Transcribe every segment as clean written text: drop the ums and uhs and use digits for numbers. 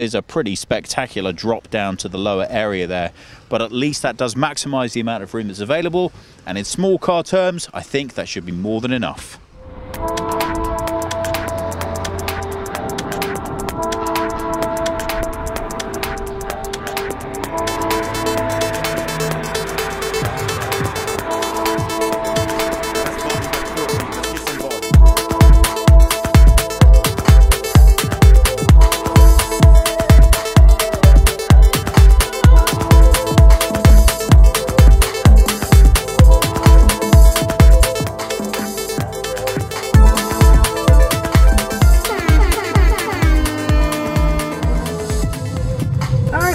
Is a pretty spectacular drop down to the lower area there, but at least that does maximize the amount of room that's available, and in small car terms I think that should be more than enough.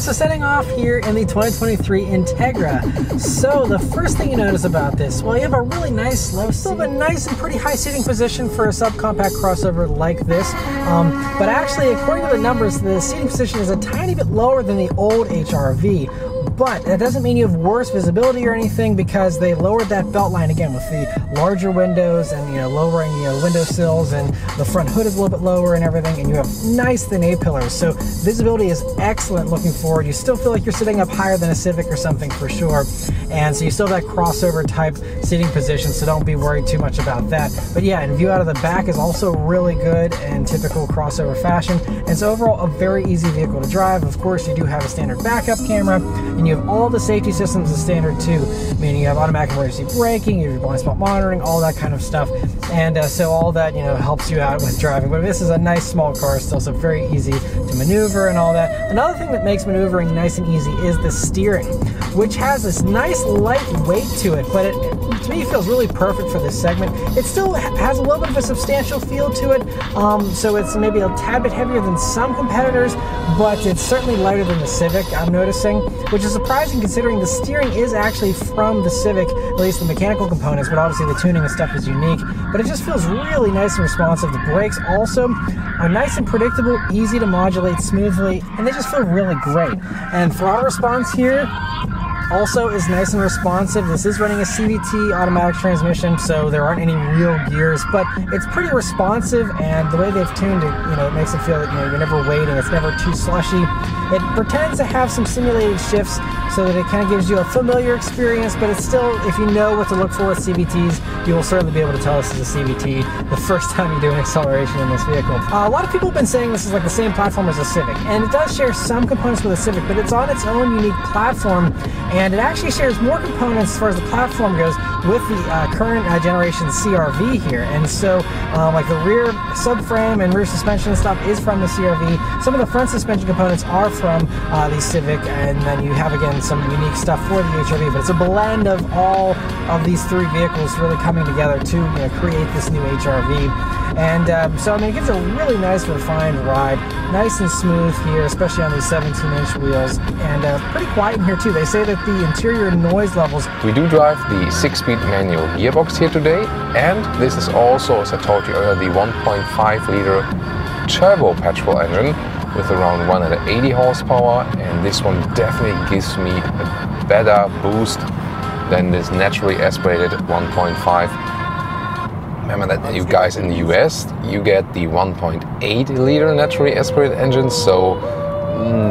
So setting off here in the 2023 Integra. So the first thing you notice about this, well, you have a really nice low seat, still a nice and pretty high seating position for a subcompact crossover like this. But actually, according to the numbers, the seating position is a tiny bit lower than the old HRV. But that doesn't mean you have worse visibility or anything, because they lowered that belt line again with the larger windows and lowering window sills, and the front hood is a little bit lower and everything, and you have nice thin A-pillars. So visibility is excellent looking forward. You still feel like you're sitting up higher than a Civic or something for sure. And so you still have that crossover type seating position, so don't be worried too much about that. But yeah, and view out of the back is also really good in typical crossover fashion. And so overall, a very easy vehicle to drive. Of course, you do have a standard backup camera, and you have all the safety systems as standard too, meaning you have automatic emergency braking, you have your blind spot monitoring, all that kind of stuff. And so all that helps you out with driving. But this is a nice small car still, so very easy to maneuver and all that. Another thing that makes maneuvering nice and easy is the steering, which has this nice light weight to it, but to me, it feels really perfect for this segment. It still has a little bit of a substantial feel to it, so it's maybe a tad bit heavier than some competitors, but it's certainly lighter than the Civic, I'm noticing, which is surprising considering the steering is actually from the Civic, at least the mechanical components, but obviously the tuning and stuff is unique. But it just feels really nice and responsive. The brakes also are nice and predictable, easy to modulate smoothly, and they just feel really great. And throttle response here also is nice and responsive. This is running a CVT automatic transmission, so there aren't any real gears, but it's pretty responsive, and the way they've tuned it, it makes it feel that you're never waiting, it's never too slushy. It pretends to have some simulated shifts so that it kind of gives you a familiar experience, but it's still, if you know what to look for with CVTs, you will certainly be able to tell this is a CVT the first time you do an acceleration in this vehicle. A lot of people have been saying this is like the same platform as a Civic, and it does share some components with a Civic, but it's on its own unique platform, and it actually shares more components as far as the platform goes with the current generation CR-V here. And so like the rear subframe and rear suspension and stuff is from the CR-V. Some of the front suspension components are from the Civic, and then you have again some unique stuff for the HRV, but it's a blend of all of these three vehicles really coming together to create this new HRV. And so I mean, it gives a really nice refined ride, nice and smooth here, especially on these 17-inch wheels, and pretty quiet in here too. They say that the interior noise levels. We do drive the 6-speed manual gearbox here today, and this is also, as I told you earlier, the 1.5-liter turbo petrol engine with around 180 horsepower, and this one definitely gives me a better boost than this naturally aspirated 1.5. Remember that you guys in the US, you get the 1.8-liter naturally aspirated engine, so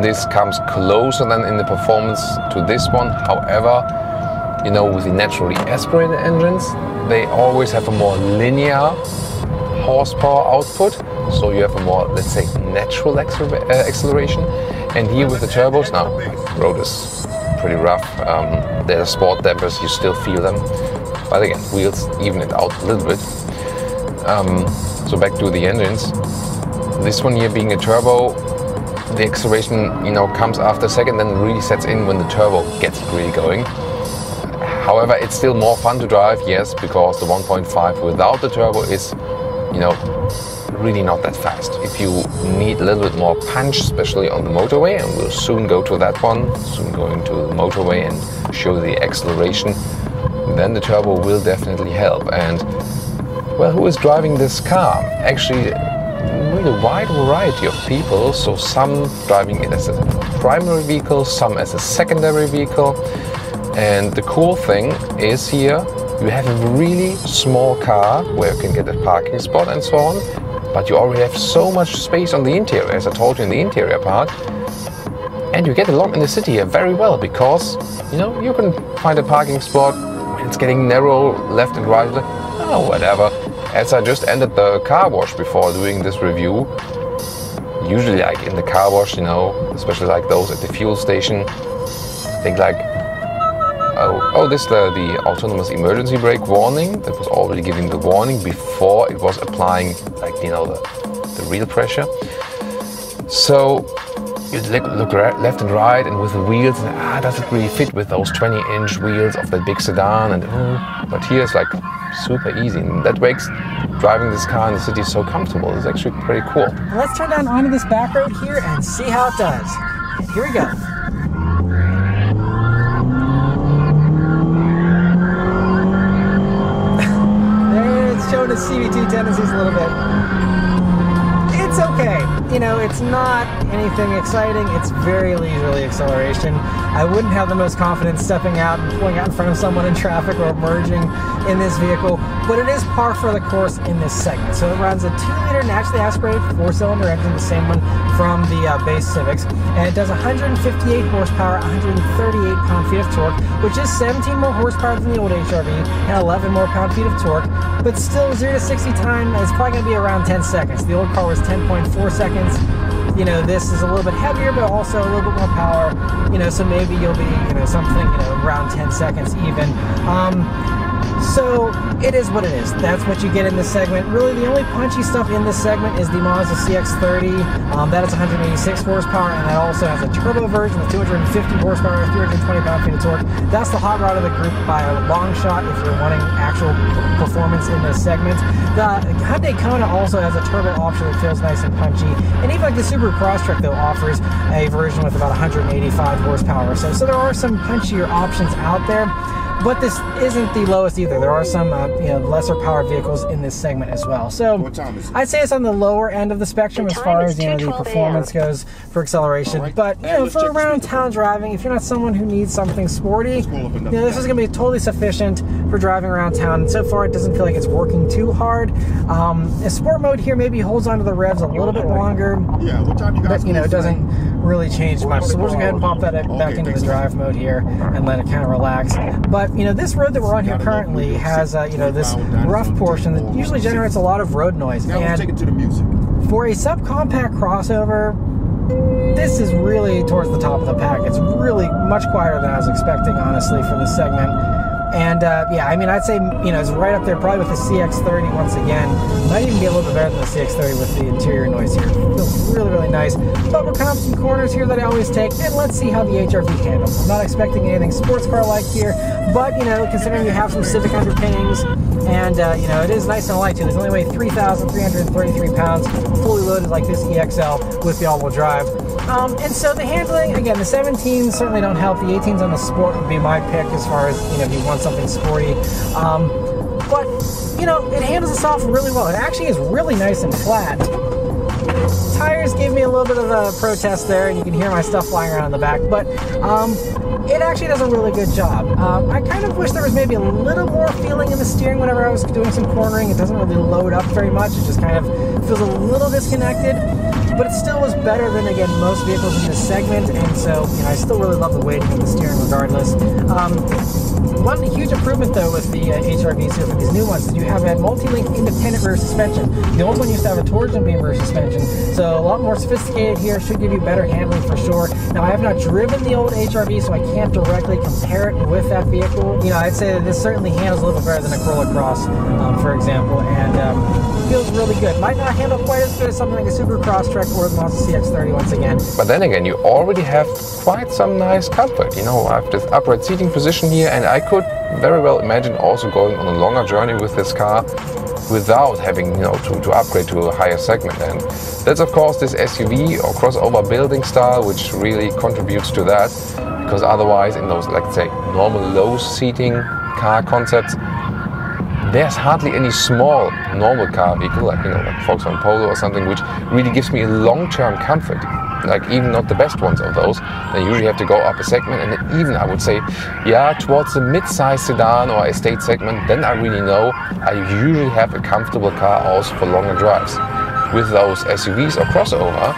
this comes closer than in the performance to this one. However, with the naturally aspirated engines, they always have a more linear horsepower output, so you have a more, let's say, natural acceleration. And here with the turbos, now the road is pretty rough, there's sport dampers, you still feel them, but again, wheels even it out a little bit. So back to the engines, this one here being a turbo, the acceleration comes after a second, then really sets in when the turbo gets really going. However, it's still more fun to drive, yes, because the 1.5 without the turbo is really not that fast. If you need a little bit more punch, especially on the motorway, and we'll soon go to that one, soon going to the motorway and show the acceleration, then the turbo will definitely help. And well, who is driving this car? Actually, really wide variety of people, so some driving it as a primary vehicle, some as a secondary vehicle. And the cool thing is here, you have a really small car where you can get a parking spot and so on. but you already have so much space on the interior, as I told you in the interior part. And you get along in the city here very well, because you know, you can find a parking spot. It's getting narrow left and right, oh whatever. As I just entered the car wash before doing this review, usually like in the car wash, you know, especially like those at the fuel station, I think like, oh, this is the autonomous emergency brake warning that was already giving the warning before it was applying, like, you know, the real pressure. So you look left and right, and with the wheels, and, does it really fit with those 20-inch wheels of that big sedan? And but here it's like super easy, and that makes driving this car in the city so comfortable. It's actually pretty cool. Let's turn down onto this back road here and see how it does. Here we go. It's showing its CVT tendencies a little bit. It's okay. You know, it's not anything exciting. It's very leisurely acceleration. I wouldn't have the most confidence stepping out and pulling out in front of someone in traffic or merging in this vehicle, but it is par for the course in this segment. So it runs a 2-liter naturally aspirated 4-cylinder engine, the same one from the base Civics, and it does 158 horsepower, 138 pound-feet of torque, which is 17 more horsepower than the old HRV and 11 more pound-feet of torque, but still 0 to 60 time is probably going to be around 10 seconds. The old car was 10.4 seconds. You know, this is a little bit heavier, but also a little bit more power. You know, so maybe you'll be, you know, something, you know, around 10 seconds even. So it is what it is. That's what you get in this segment. Really, the only punchy stuff in this segment is the Mazda CX-30. That is 186 horsepower, and that also has a turbo version with 250 horsepower, 320 pound-feet of torque. That's the hot rod of the group by a long shot if you're wanting actual performance in this segment. The Hyundai Kona also has a turbo option that feels nice and punchy, and even like the Subaru Crosstrek though offers a version with about 185 horsepower or so. So there are some punchier options out there. But this isn't the lowest either. There are some you know, lesser powered vehicles in this segment as well. So I'd say it's on the lower end of the spectrum as far as, you know, the performance goes for acceleration. Right. But you know, for around town driving, if you're not someone who needs something sporty, you know, this is going to be totally sufficient for driving around town. And so far, it doesn't feel like it's working too hard. A sport mode here maybe holds onto the revs a little bit longer, but you know, it doesn't really change much. So we'll just go ahead and pop that back into the drive mode here and let it kind of relax. But you know, this road that we're on here currently has you know, this rough portion that usually generates a lot of road noise. And for a subcompact crossover, this is really towards the top of the pack. It's really much quieter than I was expecting, honestly, for this segment. And yeah, I mean, I'd say, you know, it's right up there probably with the CX-30 once again. Might even be a little bit better than the CX-30 with the interior noise here. It feels really, really nice. But we're coming up some corners here that I always take, and let's see how the HRV handles. I'm not expecting anything sports car-like here, but, you know, considering you have some Civic underpinnings, and, you know, it is nice and light, too. There's only weigh 3,333 pounds, fully loaded like this EXL with the all-wheel drive. And so the handling, again, the 17s certainly don't help. The 18s on the Sport would be my pick as far as, you know, if you want something sporty. But, you know, it handles itself really well. It actually is really nice and flat. Tires gave me a little bit of a protest there, and you can hear my stuff flying around in the back, but it actually does a really good job. I kind of wish there was maybe a little more feeling in the steering whenever I was doing some cornering. It doesn't really load up very much. It just kind of feels a little disconnected, but it still was better than, again, most vehicles in this segment, and so, you know, I still really love the weighting of the steering regardless. One huge improvement, though, with the HRVs here for these new ones is you have a multi-link independent rear suspension. The old one used to have a torsion beam rear suspension, so a lot more sophisticated here, should give you better handling for sure. Now, I have not driven the old HRV, so I can't directly compare it with that vehicle. You know, I'd say that this certainly handles a little bit better than a Corolla Cross, for example, and feels really good. Might not handle quite as good as something like a Subaru Crosstrek or the Mazda CX-30 once again. But then again, you already have quite some nice comfort. You know, I have this upright seating position here, and I could very well imagine also going on a longer journey with this car without having, you know, to upgrade to a higher segment. And that's of course this SUV or crossover building style which really contributes to that, because otherwise in those, like, say, normal low seating car concepts, there's hardly any small normal car vehicle, like, you know, like Volkswagen Polo or something, which really gives me a long-term comfort. Like, even not the best ones of those. They usually have to go up a segment, and even I would say, yeah, towards the mid-size sedan or estate segment, then I really know I usually have a comfortable car also for longer drives. with those SUVs or crossover,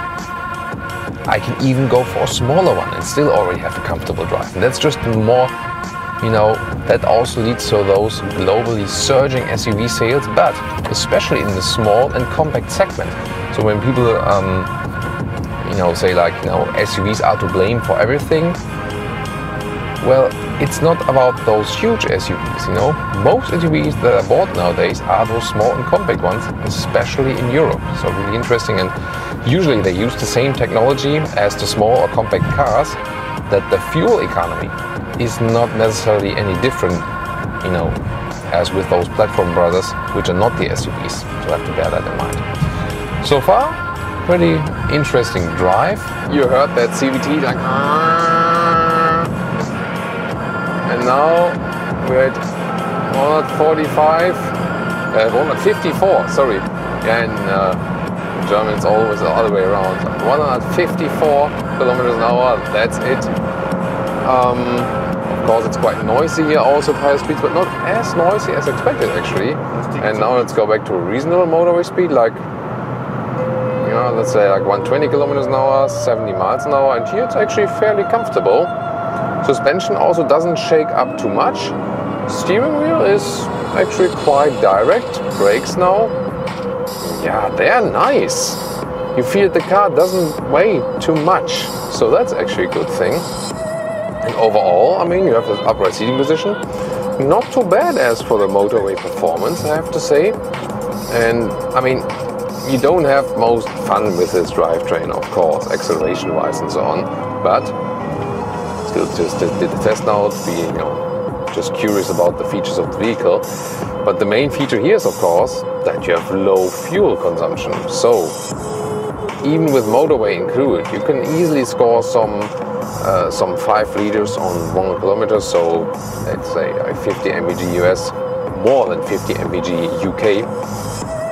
I can even go for a smaller one and still already have a comfortable drive. And that's just more, you know, that also leads to those globally surging SUV sales, but especially in the small and compact segment. So when people, you know, say like, you know, SUVs are to blame for everything, well, it's not about those huge SUVs, you know. Most SUVs that are bought nowadays are those small and compact ones, especially in Europe. So really interesting, and usually they use the same technology as the small or compact cars, that the fuel economy is not necessarily any different, you know, as with those platform brothers, which are not the SUVs. So have to bear that in mind. So far, pretty interesting drive. You heard that CVT like, and now we're at 154, sorry. Yeah, in German it's always the other way around. 154 kilometers an hour, that's it. Of course it's quite noisy here also at higher speeds, but not as noisy as expected actually. And now let's go back to a reasonable motorway speed, like, you know, let's say like 120 kilometers an hour, 70 miles an hour, and here it's actually fairly comfortable. Suspension also doesn't shake up too much. Steering wheel is actually quite direct. Brakes now, yeah, they're nice. You feel the car doesn't weigh too much, so that's actually a good thing. And overall, I mean, you have this upright seating position. Not too bad as for the motorway performance, I have to say. And I mean, you don't have most fun with this drivetrain, of course, acceleration-wise and so on, but still just did the test now, being, you know, just curious about the features of the vehicle. But the main feature here is, of course, that you have low fuel consumption. So even with motorway included, you can easily score some 5 liters on 1 kilometer. So let's say 50 mpg US, more than 50 mpg UK.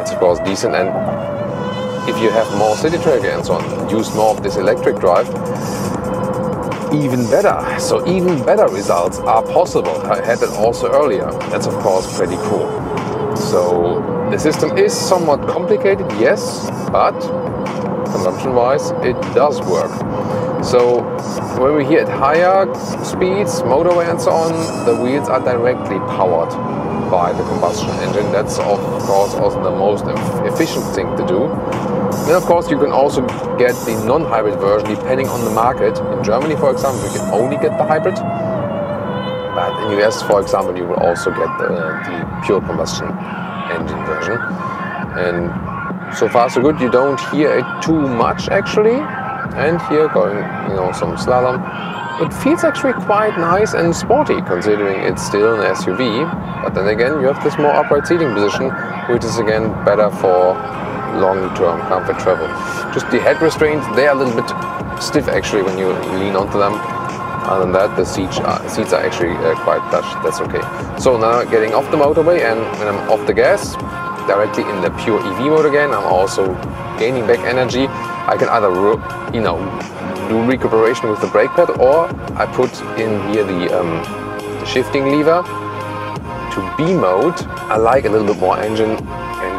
It's of course decent, and if you have more city tracker and so on, use more of this electric drive, even better. So even better results are possible. I had that also earlier. That's of course pretty cool. So the system is somewhat complicated, yes, but consumption-wise it does work. So when we're here at higher speeds, motorway and so on, the wheels are directly powered by the combustion engine. That's of course also the most efficient thing to do. And of course you can also get the non-hybrid version depending on the market. In Germany, for example, you can only get the hybrid, but in US, for example, you will also get the pure combustion engine version. And so far so good, you don't hear it too much actually. And here going, you know, some slalom, it feels actually quite nice and sporty considering it's still an SUV. But then again, you have this more upright seating position, which is again better for long-term comfort travel. Just the head restraints, they are a little bit stiff actually when you lean onto them. Other than that, the seats are actually quite plush. That's okay. So now getting off the motorway, and when I'm off the gas, directly in the pure EV mode again, I'm also gaining back energy. I can either, you know, do recuperation with the brake pad, or I put in here the shifting lever to B mode. I like a little bit more engine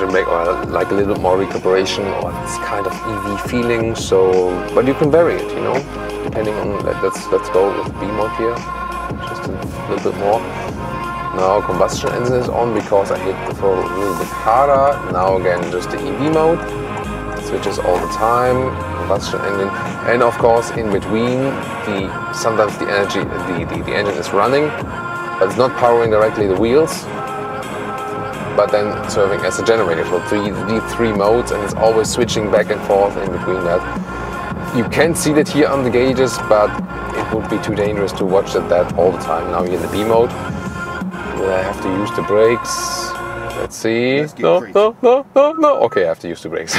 brake, or I like a little bit more recuperation, or this kind of EV feeling. So, but you can vary it, you know, depending on that. Let's go with B mode here, just a little bit more. Now combustion engine is on because I hit the throttle a little bit harder. Now again, just the EV mode. Switches all the time, combustion engine, and of course in between, sometimes the engine is running, but it's not powering directly the wheels, but then serving as a generator for the three modes, and it's always switching back and forth in between that. You can see that here on the gauges, but it would be too dangerous to watch that all the time. Now you're in the B mode. Will I have to use the brakes? Let's see. No. Okay, I have to use the brakes.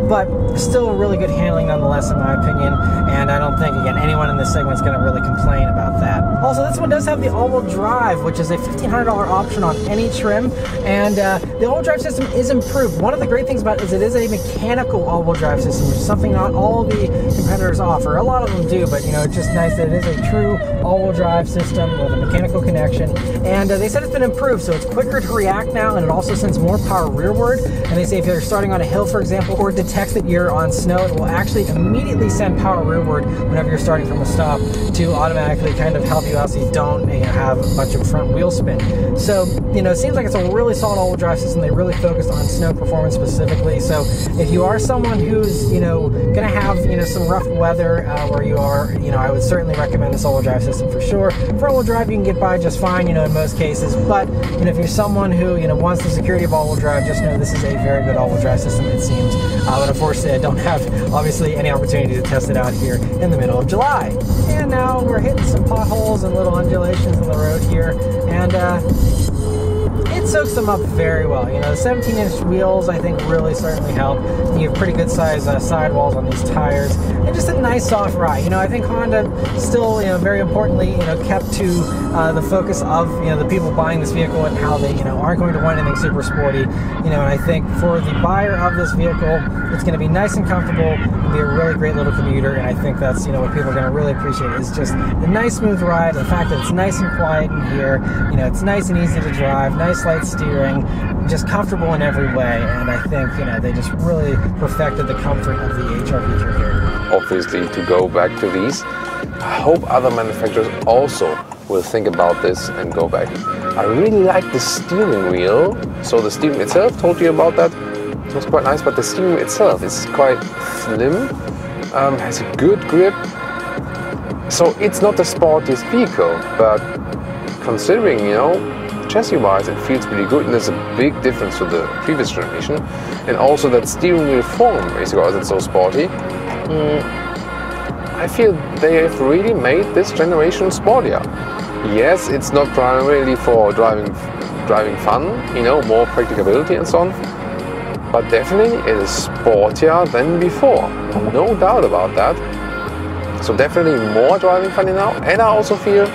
But still really good handling nonetheless, in my opinion. And I don't think, again, anyone in this segment is going to really complain about that. Also, this one does have the all-wheel drive, which is a $1,500 option on any trim. And the all-wheel drive system is improved. One of the great things about it is it is a mechanical all-wheel drive system, which is something not all the competitors offer. A lot of them do, but you know, it's just nice that it is a true all-wheel drive system with a mechanical connection. And they said it's been improved, so it's quicker to react now, and it also sends more power rearward. And they say if you're starting on a hill, for example, or detects that you're on snow, it will actually immediately send power rearward whenever you're starting from a stop to automatically kind of help you out so you don't have a bunch of front wheel spin. So, it seems like it's a really solid all-wheel drive system. They really focused on snow performance specifically. So if you are someone who's, going to have, some rough weather where you are, I would certainly recommend this all-wheel drive system for sure. Front-wheel drive, you can get by just fine, in most cases. But, if you're someone who, wants the security of all-wheel drive, just know this is a very good all-wheel drive system, it seems. But unfortunately, I don't have, obviously, any opportunity to test it out here in the middle of July. And now we're hitting some potholes and little undulations in the road here. And, it soaks them up very well. The 17-inch wheels, I think, really certainly help. You have pretty good size sidewalls on these tires, and just a nice soft ride. I think Honda still, very importantly, kept to the focus of, the people buying this vehicle and how they, aren't going to want anything super sporty. And I think for the buyer of this vehicle, it's going to be nice and comfortable and be a really great little commuter. And I think that's, what people are going to really appreciate is just the nice smooth ride, the fact that it's nice and quiet in here. It's nice and easy to drive, nice light steering, just comfortable in every way. And I think, they just really perfected the comfort of the HRV here. Obviously, to go back to these, I hope other manufacturers also will think about this and go back. I really like the steering wheel. So the steering itself, told you about that, it was quite nice, but the steering wheel itself is quite slim, has a good grip. So it's not the sportiest vehicle, but considering, chassis-wise, it feels pretty good, and there's a big difference to the previous generation. And also that steering wheel form, because it's so sporty, I feel they have really made this generation sportier. Yes, it's not primarily for driving fun, more practicability and so on, but definitely it is sportier than before, no doubt about that. So definitely more driving fun now, and I also feel,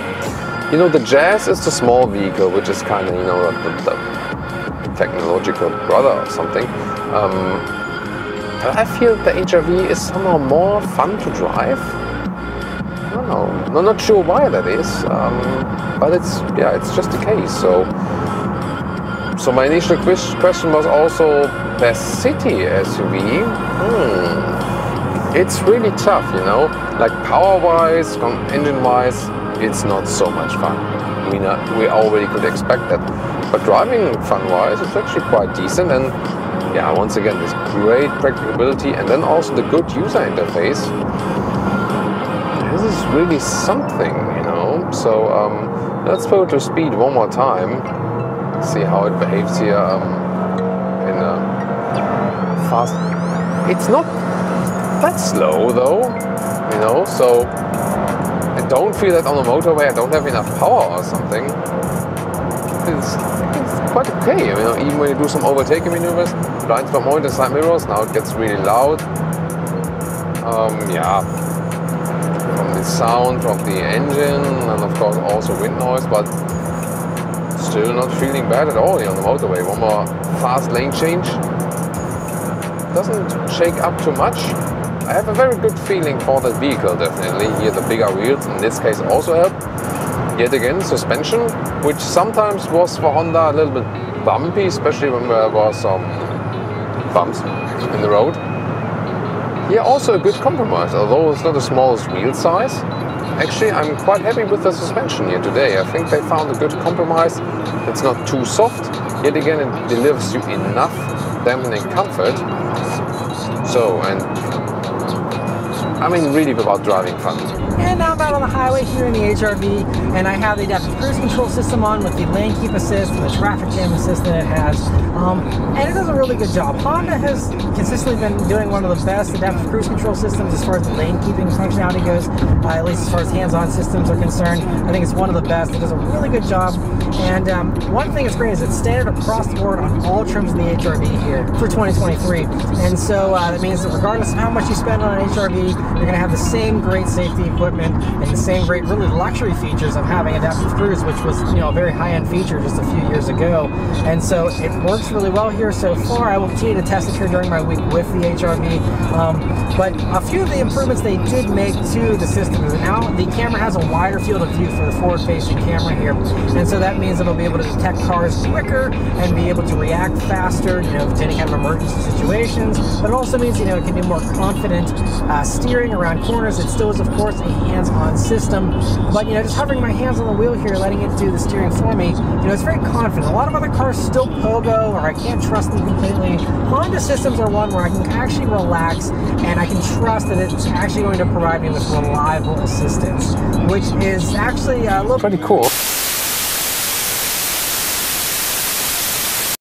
the Jazz is the small vehicle, which is kind of, the technological brother or something. But I feel the HRV is somehow more fun to drive. I don't know. I'm not sure why that is, but it's just the case. So my initial question was also best city SUV. It's really tough, like power-wise, engine-wise. It's not so much fun. We already could expect that. But driving fun-wise, it's actually quite decent. And once again, this great practicability and then also the good user interface. This is really something, So let's go to speed one more time. See how it behaves here in a fast. It's not that slow though, So I don't feel that on the motorway I don't have enough power or something. It's quite okay, even when you do some overtaking maneuvers, blind spot mode and side mirrors, now it gets really loud. From the sound of the engine and of course also wind noise, but still not feeling bad at all here on the motorway. One more fast lane change. Doesn't shake up too much. I have a very good feeling for that vehicle, definitely. Here the bigger wheels in this case also help. Yet again, suspension, which sometimes was for Honda a little bit bumpy, especially when there was some bumps in the road. Here also a good compromise, although it's not the smallest wheel size. Actually, I'm quite happy with the suspension here today. I think they found a good compromise. It's not too soft. Yet again, it delivers you enough dampening comfort. So, really about driving fun. And now I'm out on the highway here in the HRV, and I have the adaptive cruise control system on with the lane keep assist and the traffic jam assist that it has, and it does a really good job. Honda has consistently been doing one of the best adaptive cruise control systems as far as the lane keeping functionality goes, at least as far as hands-on systems are concerned. I think it's one of the best. It does a really good job, and one thing that's great is it's standard across the board on all trims of the HRV here for 2023, and so that means that regardless of how much you spend on an HRV, you're going to have the same great safety equipment and the same great, really luxury features of having adaptive cruise, which was, a very high-end feature just a few years ago. And so it works really well here so far. I will continue to test it here during my week with the HRV. But a few of the improvements they did make to the system is now the camera has a wider field of view for the forward-facing camera here. And so that means it'll be able to detect cars quicker and be able to react faster, you know, to any kind of emergency situations. But it also means, you know, it can be more confident steering around corners. It still is, of course, a hands-on system, but, you know, just hovering my hands on the wheel here, letting it do the steering for me, you know, it's very confident. A lot of other cars still pogo, or I can't trust them completely. Honda systems are one where I can actually relax and I can trust that it's actually going to provide me with reliable assistance, which is actually a little Pretty cool.